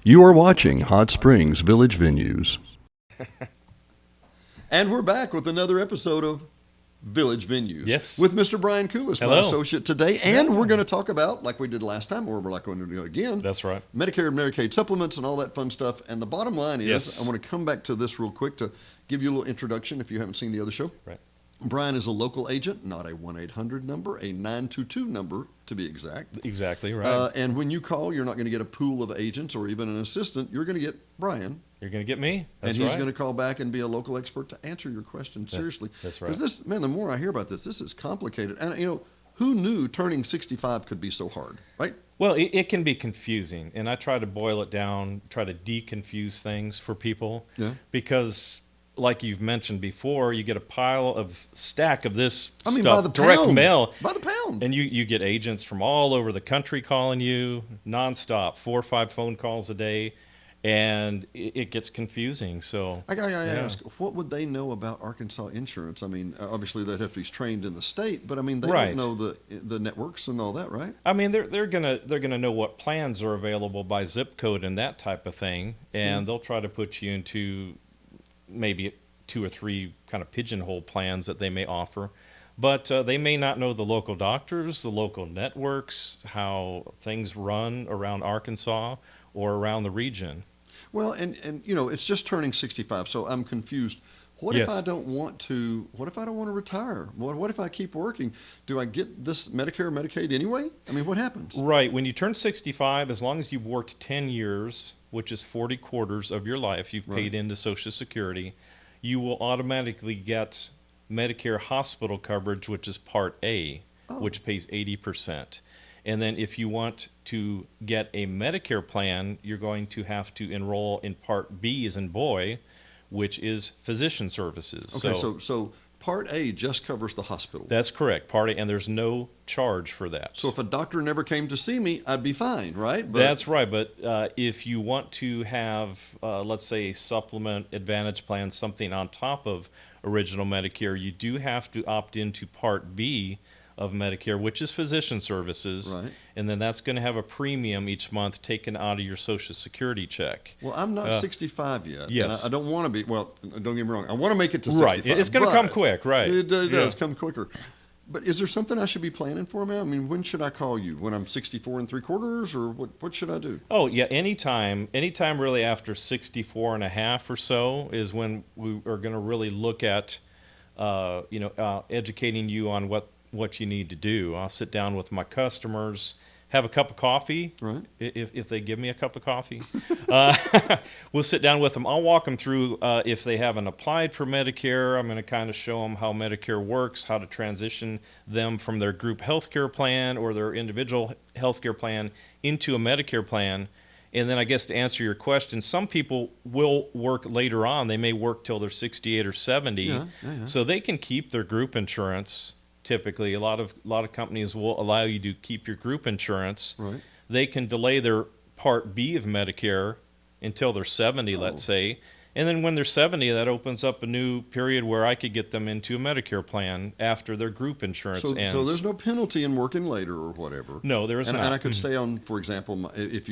You are watching Hot Springs Village Venues. And we're back with another episode of Village Venues. Yes. With Mr. Brian Kulis, my Hello. associate today. And we're going to talk about, like we did last time, or we're like going to do it again. That's right. Medicare and Medicaid supplements and all that fun stuff. And the bottom line is, Yes. I want to come back to this real quick to give you a little introduction if you haven't seen the other show. Right. Brian is a local agent, not a 1-800 number, a 922 number to be exact. Exactly right. And when you call, you're not going to get a pool of agents or even an assistant. You're going to get Brian. You're going to get me. That's and he's right. going to call back and be a local expert to answer your question. Seriously. That's right. Because this, man, the more I hear about this, this is complicated. And, you know, who knew turning 65 could be so hard, right? Well, it can be confusing, and I try to boil it down, try to deconfuse things for people. Yeah. Because, like you've mentioned before, you get a stack of this I mean, stuff, by the direct pound. mail. By the pound. And you get agents from all over the country calling you nonstop, 4 or 5 phone calls a day, and it gets confusing. So I gotta ask, what would they know about Arkansas insurance? I mean, obviously they'd have to be trained in the state, but I mean, they Right. don't know the networks and all that, right? I mean, they're gonna know what plans are available by zip code and that type of thing, and they'll try to put you into maybe 2 or 3 kind of pigeonhole plans that they may offer. But they may not know the local doctors, the local networks, how things run around Arkansas or around the region. Well, and you know, it's just turning 65, so I'm confused. What if Yes. I don't want to? What if I don't want to retire? What if I keep working? Do I get this Medicare, Medicaid anyway? I mean, what happens? Right. When you turn 65, as long as you've worked 10 years, which is 40 quarters of your life, you've paid into Social Security, you will automatically get Medicare hospital coverage, which is Part A, which pays 80%. And then if you want to get a Medicare plan, you're going to have to enroll in Part B as in boy, which is physician services. Okay, so Part A just covers the hospital. That's correct, Part A, and there's no charge for that. So if a doctor never came to see me, I'd be fine, right? But, That's right, but if you want to have, let's say, a supplement advantage plan, something on top of original Medicare, you do have to opt into Part B of Medicare, which is physician services, Right. and then that's going to have a premium each month taken out of your Social Security check. Well, I'm not 65 yet. yes. And I don't want to be. Well, don't get me wrong. I want to make it to 65. Right, it's going to come but quick, right? It does Yeah. come quicker. But is there something I should be planning for, man? I mean, when should I call you? When I'm 64 3/4, or what should I do? Oh, yeah, anytime really after 64 and a half or so is when we are going to really look at, educating you on what you need to do. I'll sit down with my customers, have a cup of coffee, Right. if they give me a cup of coffee. We'll sit down with them. I'll walk them through if they haven't applied for Medicare. I'm going to kind of show them how Medicare works, how to transition them from their group health care plan or their individual health care plan into a Medicare plan. And then I guess to answer your question, some people will work later on. They may work till they're 68 or 70. Yeah. So they can keep their group insurance. Typically, a lot of companies will allow you to keep your group insurance. Right. They can delay their Part B of Medicare until they're 70, let's say. And then when they're 70, that opens up a new period where I could get them into a Medicare plan after their group insurance ends. So there's no penalty in working later or whatever. No, there is and, not. And I could stay on, for example, if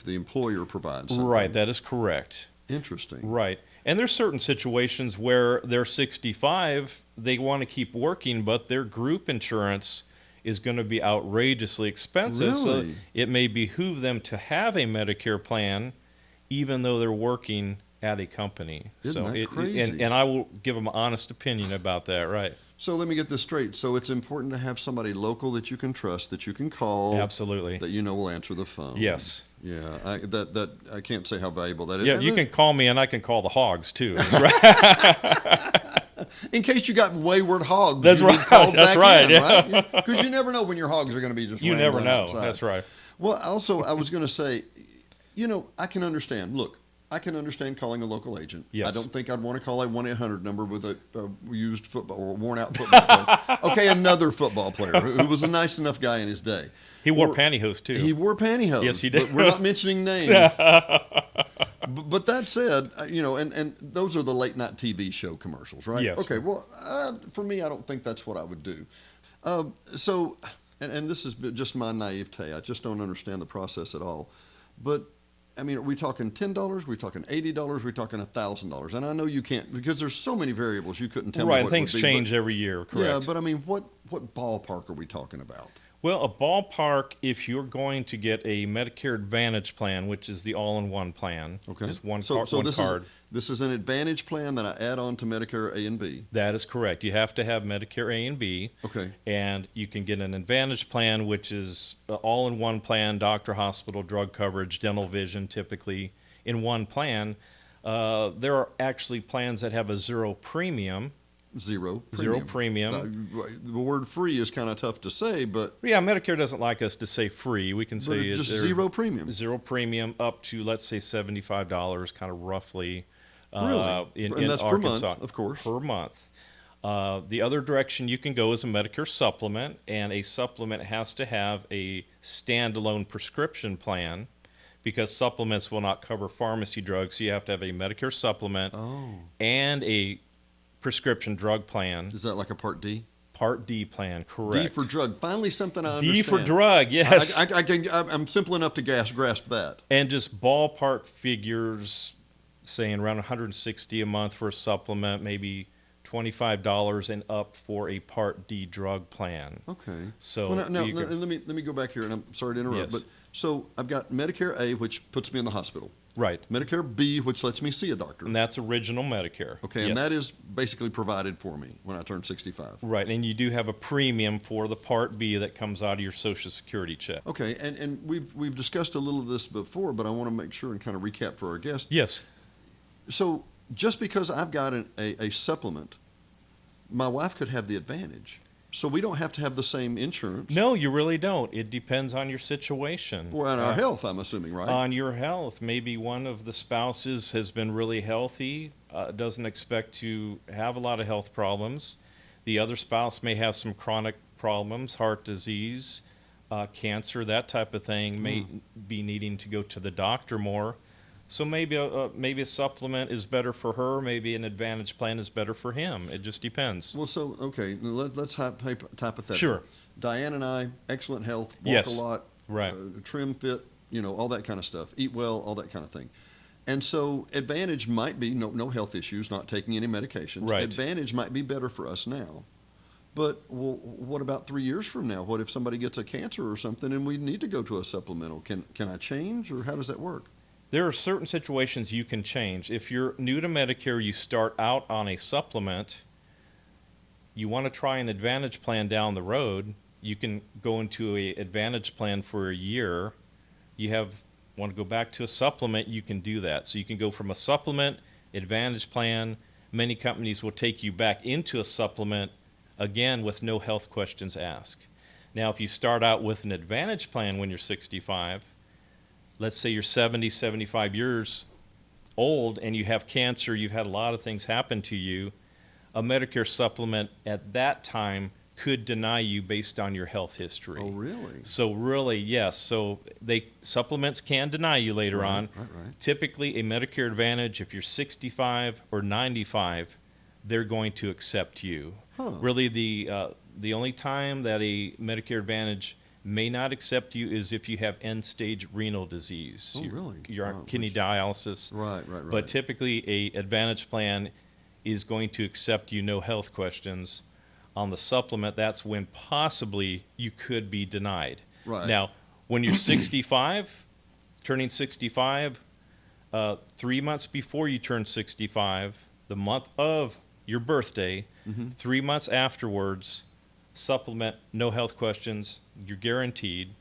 the employer provides something. Right, that is correct. Interesting. Right. And there's certain situations where they're 65, they want to keep working, but their group insurance is going to be outrageously expensive. So Really? it may behoove them to have a Medicare plan, even though they're working at a company. Isn't so that crazy? And I will give them an honest opinion about that, right? So let me get this straight. So it's important to have somebody local that you can trust, that you can call, Absolutely. that you know will answer the phone. Yes. Yeah, I can't say how valuable that is. Yeah, you can call me, and I can call the hogs too. That's right. In case you got wayward hogs, That's you right. need called That's back right, in, yeah. right? Because you never know when your hogs are going to be just You never rambling know. outside. That's right. Well, also, I was going to say, you know, I can understand. Look, I can understand calling a local agent. Yes. I don't think I'd want to call a 1-800 number with a used football or worn-out football player. Okay, another football player who was a nice enough guy in his day. He wore pantyhose too. He wore pantyhose. Yes, he did. But we're not mentioning names. But that said, you know, and those are the late night TV show commercials, right? Yes. Okay. Well, for me, I don't think that's what I would do. And this is just my naivete. I just don't understand the process at all. But I mean, are we talking $10? Are we talking $80? Are we talking $1,000? And I know you can't, because there's so many variables, you couldn't tell me Right, what things it would be. change every year, correct? Yeah, but I mean, what ballpark are we talking about? Well, a ballpark, if you're going to get a Medicare Advantage plan, which is the all-in-one plan, Okay. just one So one this card. this is an Advantage plan that I add on to Medicare A and B. That is correct. You have to have Medicare A and B. Okay. And you can get an Advantage plan, which is an all-in-one plan, doctor, hospital, drug coverage, dental, vision, typically in one plan. There are actually plans that have a zero premium. Zero premium. The word free is kind of tough to say, but Yeah, Medicare doesn't like us to say free. We can but say it's just they're zero premium. Zero premium up to, let's say, $75, kind of roughly. Really? In And that's Arkansas, per month, of course. Per month. The other direction you can go is a Medicare supplement, and a supplement has to have a standalone prescription plan because supplements will not cover pharmacy drugs. So you have to have a Medicare supplement and a prescription drug plan. Is that like a Part D? Part D plan, correct. D for drug. Finally, something I understand. D for drug, yes. I'm simple enough to grasp that. And just ballpark figures, saying around $160 a month for a supplement, maybe $25 and up for a Part D drug plan. Okay. So well, now let me go back here, and I'm sorry to interrupt, Yes. but so I've got Medicare A, which puts me in the hospital. Right. Medicare B, which lets me see a doctor. And that's original Medicare. Okay, Yes. and that is basically provided for me when I turn 65. Right, and you do have a premium for the Part B that comes out of your Social Security check. Okay, and we've discussed a little of this before, but I want to make sure and kind of recap for our guests. Yes. So just because I've got a supplement, my wife could have the Advantage. So we don't have to have the same insurance. No, you really don't. It depends on your situation. Or on our health, I'm assuming, right? On your health. Maybe one of the spouses has been really healthy, doesn't expect to have a lot of health problems. The other spouse may have some chronic problems, heart disease, cancer, that type of thing, may be needing to go to the doctor more. So maybe a supplement is better for her. Maybe an Advantage plan is better for him. It just depends. Well, so, okay, let's hypothetical. Sure. Diane and I, excellent health, walk Yes. a lot, Right. Trim, fit, all that kind of stuff, eat well, all that kind of thing. And so Advantage might be no health issues, not taking any medications. Right. Advantage might be better for us now. But what about 3 years from now? What if somebody gets a cancer or something and we need to go to a supplemental? Can I change, or how does that work? There are certain situations you can change. If you're new to Medicare, you start out on a supplement, you want to try an Advantage plan down the road, you can go into an Advantage plan for a year. Want to go back to a supplement, you can do that. So you can go from a supplement, Advantage plan. Many companies will take you back into a supplement, again, with no health questions asked. Now, if you start out with an Advantage plan when you're 65, let's say you're 70, 75 years old and you have cancer, you've had a lot of things happen to you, a Medicare supplement at that time could deny you based on your health history. Oh, really? So really, yes. So supplements can deny you later on. Right. Typically, a Medicare Advantage, if you're 65 or 95, they're going to accept you. Huh. Really, the only time that a Medicare Advantage may not accept you is if you have end-stage renal disease. Oh, really? You're on Wow, kidney dialysis. Right. But typically, a Advantage plan is going to accept you, no health questions. On the supplement, that's when possibly you could be denied. Right. Now, when you're 65, turning 65, 3 months before you turn 65, the month of your birthday, 3 months afterwards, supplement, no health questions, you're guaranteed.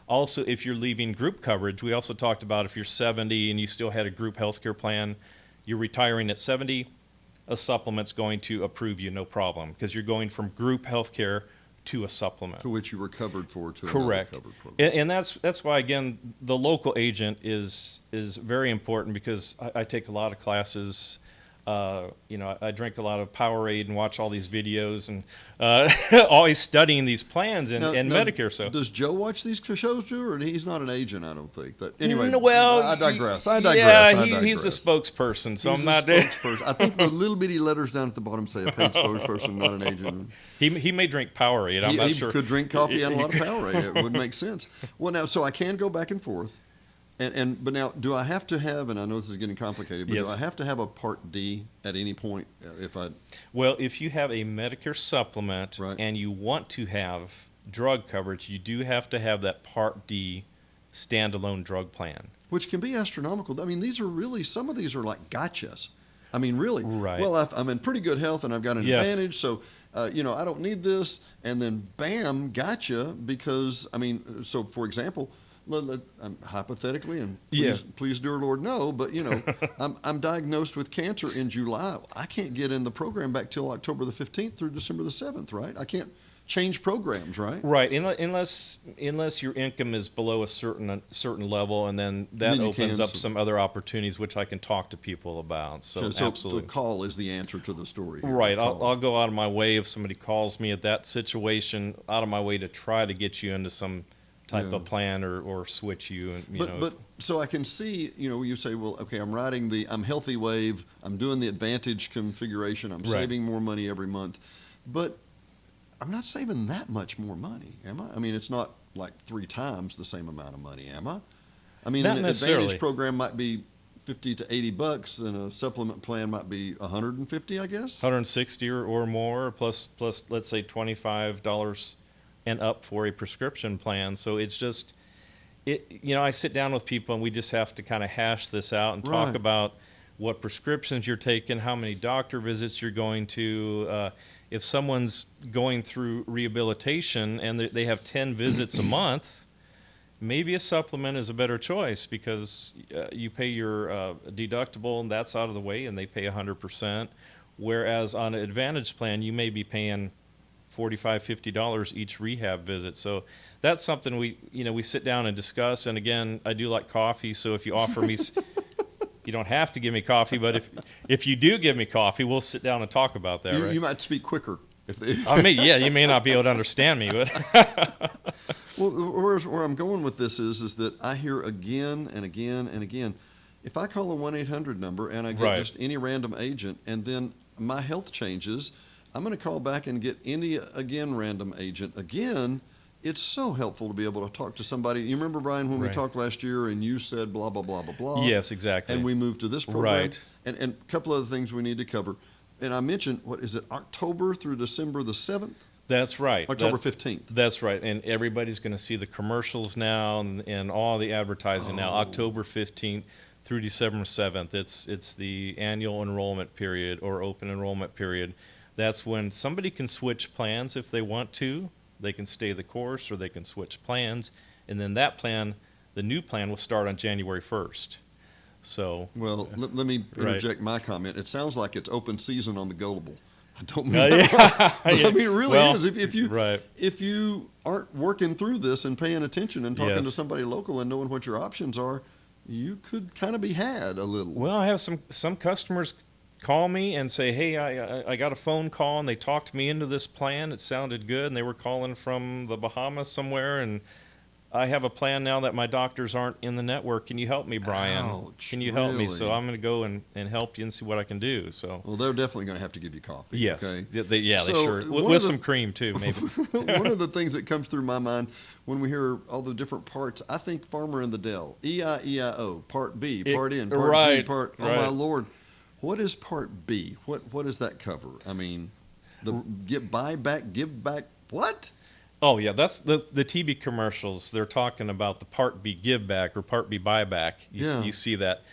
Also, if you're leaving group coverage, we also talked about if you're 70 and you still had a group healthcare plan, you're retiring at 70, a supplement's going to approve you, no problem, because you're going from group healthcare to a supplement. To which you were covered for to Correct. another covered program. And that's why, again, the local agent is very important, because I take a lot of classes. I drink a lot of Powerade and watch all these videos and always studying these plans and Medicare. So does Joe watch these shows, Joe, or he's not an agent? I don't think. But anyway, well, I digress. Yeah, he's the spokesperson, so I'm not. Spokesperson. I think the little bitty letters down at the bottom say a paid spokesperson, not an agent. He may drink Powerade. I'm not sure. He could drink coffee and a lot of Powerade. It would make sense. Well, now, so I can go back and forth. But now, do I have to have, and I know this is getting complicated, but Yes. do I have to have a Part D at any point if I? Well, if you have a Medicare supplement Right. and you want to have drug coverage, you do have to have that Part D standalone drug plan. Which can be astronomical. I mean, these are really, some of these are like gotchas. I mean, really. Right. Well, I'm in pretty good health and I've got an Yes. advantage, so, I don't need this. And then, bam, gotcha, because, I mean, so for example, hypothetically, and please, dear Lord, no, but, I'm diagnosed with cancer in July. I can't get in the program back till October the 15th through December the 7th, right? I can't change programs, right? Right, unless your income is below a certain level, and then that Then you opens can, up some other opportunities which I can talk to people about. So absolutely. the call is the answer to the story here. Right, Call. I'll go out of my way if somebody calls me at that situation, out of my way to try to get you into some type of plan or switch you. And But so I can see, you say, well, okay, I'm healthy wave, I'm doing the advantage configuration, I'm saving more money every month, but I'm not saving that much more money, am I? I mean, it's not like 3 times the same amount of money, am I? I mean, Not an necessarily. advantage program might be $50 to $80, and a supplement plan might be $150, I guess. 160 or more, plus let's say $25 and up for a prescription plan. So it's just, I sit down with people and we just have to kind of hash this out and talk Right. about what prescriptions you're taking, how many doctor visits you're going to. If someone's going through rehabilitation and they have 10 visits a month, maybe a supplement is a better choice because you pay your deductible and that's out of the way, and they pay 100%. Whereas on an Advantage plan, you may be paying $45, $50 each rehab visit. So that's something we sit down and discuss. And again, I do like coffee, so if you offer me, you don't have to give me coffee, but if you do give me coffee, we'll sit down and talk about that. You, right? you might speak quicker if they. I mean, yeah, you may not be able to understand me, but Well, where I'm going with this is that I hear again and again and again, if I call a 1-800 number and I get Right. just any random agent and then my health changes, I'm going to call back and get any random agent again. It's so helpful to be able to talk to somebody. You remember, Brian, when we Right. talked last year and you said blah, blah, blah, blah, blah. yes, exactly. And we moved to this program. Right. And a couple other things we need to cover. And I mentioned, what is it, October through December the 7th? That's right. October 15th. That's right. And everybody's going to see the commercials now and all the advertising now. October 15th through December 7th. It's the annual enrollment period or open enrollment period. That's when somebody can switch plans if they want to. They can stay the course or they can switch plans. And then that plan, the new plan, will start on January 1st. So, Well, let me interject my comment. It sounds like it's open season on the gullible. I don't mean that wrong, but I mean, it really is. If you aren't working through this and paying attention and talking to somebody local and knowing what your options are, you could kind of be had a little. Well, I have some customers call me and say, hey, I got a phone call and they talked me into this plan. It sounded good, and they were calling from the Bahamas somewhere, and I have a plan now that my doctors aren't in the network. Can you help me, Brian? Ouch, Can you help me? really? So I'm going to go and help you and see what I can do. So Well, they're definitely going to have to give you coffee. yes, Okay? they So, sure one with of the- some cream too, maybe. One of the things that comes through my mind when we hear all the different parts, I think Farmer in the Dell, E-I-E-I-O, Part B, Part N, Part G, right, Part. Oh right. my Lord, what is Part B? What does that cover? I mean, buy back, give back. What? Oh yeah, that's the TV commercials. They're talking about the Part B give back or Part B buyback. You see that.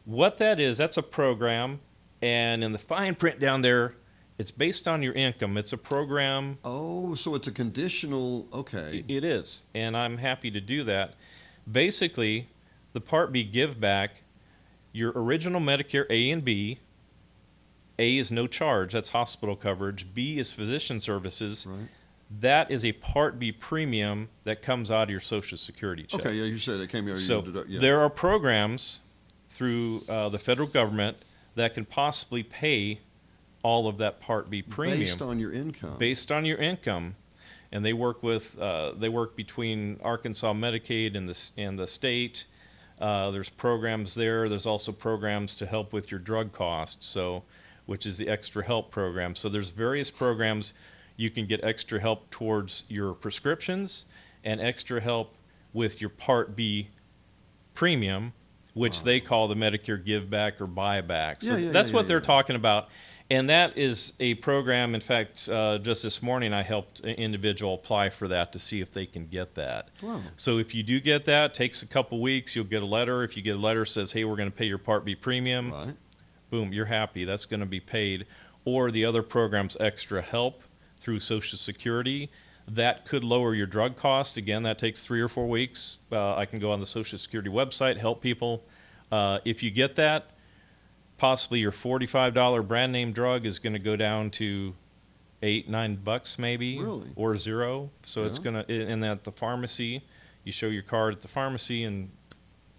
What that is, that's a program, and in the fine print down there, it's based on your income. It's a program. Oh, so it's a conditional. Okay. It is, and I'm happy to do that. Basically, the Part B give back, your original Medicare A and B. A is no charge. That's hospital coverage. B is physician services. Right. That is a Part B premium that comes out of your Social Security check. Okay. Yeah, you said it came out of So your deduct. Yeah. there are programs through the federal government that can possibly pay all of that Part B premium Based on your income. based on your income, and they work between Arkansas Medicaid and the state. There's programs there. There's also programs to help with your drug costs, which is the Extra Help program. So there's various programs. You can get extra help towards your prescriptions and extra help with your Part B premium, which they call the Medicare Give Back or Buyback. So Yeah, that's what they're yeah. talking about. And that is a program. In fact, just this morning, I helped an individual apply for that to see if they can get that. Wow. So if you do get that, takes a couple weeks, you'll get a letter. If you get a letter that says, hey, we're going to pay your Part B premium, Right. boom, you're happy. That's going to be paid. Or the other program's Extra Help through Social Security. That could lower your drug cost. Again, that takes 3 or 4 weeks. I can go on the Social Security website, help people. If you get that, possibly your $45 brand name drug is going to go down to $8-9 maybe, Really? or $0. So it's Yeah. going to, and at the pharmacy, you show your card at the pharmacy and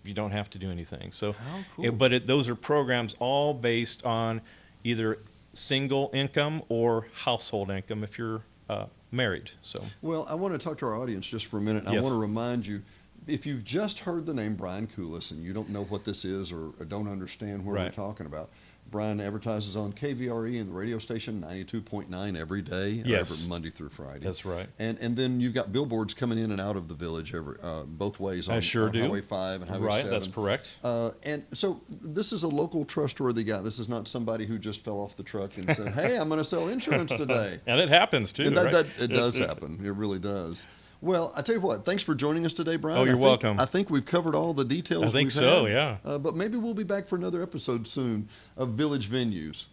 you don't have to do anything. So, How cool. but those are programs all based on either single income or household income if you're married. So, Well, I want to talk to our audience just for a minute. I Yes. want to remind you, if you've just heard the name Brian Kulis and you don't know what this is or don't understand what we're Right. talking about, Brian advertises on KVRE and the radio station 92.9 every day, Yes. every Monday through Friday. that's right. And then you've got billboards coming in and out of the village both ways on, sure on do. Highway 5 and Highway 7. Right, that's correct. And so this is a local, trustworthy guy. This is not somebody who just fell off the truck and said, hey, I'm going to sell insurance today. And it happens too, And that, right? it does happen. It really does. Well, I tell you what, thanks for joining us today, Brian. Oh, you're welcome. I think we've covered all the details. I think we've so, had. yeah. But maybe we'll be back for another episode soon of Village Venues.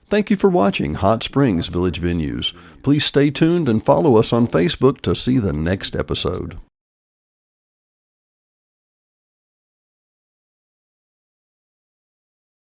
Thank you for watching Hot Springs Village Venues. Please stay tuned and follow us on Facebook to see the next episode.